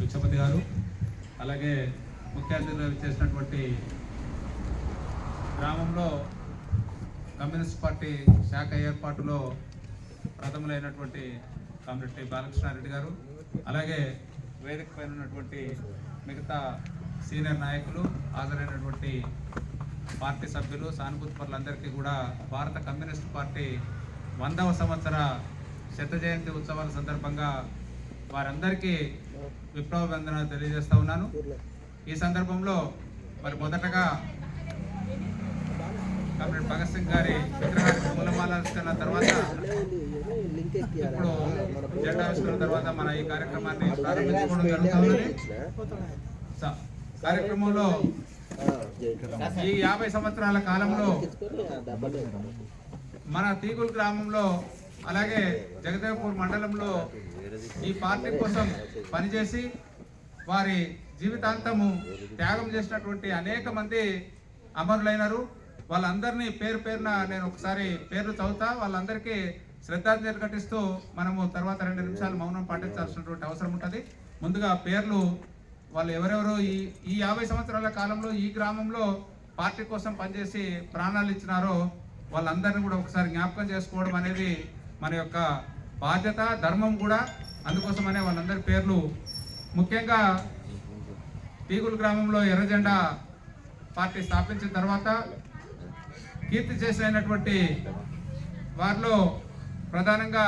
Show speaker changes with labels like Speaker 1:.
Speaker 1: భిక్షపతి గారు, అలాగే ముఖ్య అతిథులు చేసినటువంటి గ్రామంలో కమ్యూనిస్ట్ పార్టీ శాఖ ఏర్పాటులో ప్రథములైనటువంటి కామ్రేడ్ బాలకృష్ణారెడ్డి గారు, అలాగే వేదిక పైన ఉన్నటువంటి మిగతా సీనియర్ నాయకులు, హాజరైనటువంటి పార్టీ సభ్యులు, సానుభూతి పరులందరికీ కూడా భారత కమ్యూనిస్ట్ పార్టీ 100వ సంవత్సర శత జయంతి ఉత్సవాల సందర్భంగా వారందరికీ విప్లవాభివందనాలు తెలియజేస్తా ఉన్నాను. ఈ సందర్భంలో మరి మొదటగా కామ్రేడ్ భగత్ సింగ్ గారి విగ్రహానికి పూలమాలార్చన తర్వాత, ఇప్పుడు జెండా ఆవిష్కరణ తర్వాత మన ఈ కార్యక్రమాన్ని ప్రారంభించుకోవడం జరుగుతున్నది. కార్యక్రమంలో ఈ 50 సంవత్సరాల కాలంలో మన తీగుల్ గ్రామంలో, అలాగే జగదేవ్పూర్ మండలంలో ఈ పార్టీ కోసం పనిచేసి వారి జీవితాంతము త్యాగం చేసినటువంటి అనేక మంది అమరులైనరు. వాళ్ళందరినీ పేరు పేరున నేను ఒకసారి పేర్లు చదువుతా, వాళ్ళందరికీ శ్రద్ధాంజలి ఘటిస్తూ మనము తర్వాత 2 నిమిషాలు మౌనం పాటించాల్సినటువంటి అవసరం ఉంటుంది. ముందుగా పేర్లు, వాళ్ళు ఎవరెవరు ఈ 50 సంవత్సరాల కాలంలో ఈ గ్రామంలో పార్టీ కోసం పనిచేసి ప్రాణాలు ఇచ్చినారో వాళ్ళందరినీ కూడా ఒకసారి జ్ఞాపకం చేసుకోవడం అనేది మన యొక్క బాధ్యత, ధర్మం కూడా. అందుకోసమనే వాళ్ళందరి పేర్లు, ముఖ్యంగా తీగుల్ గ్రామంలో ఎర్రజెండా పార్టీ స్థాపించిన తర్వాత కీర్తి చేసినటువంటి వారిలో ప్రధానంగా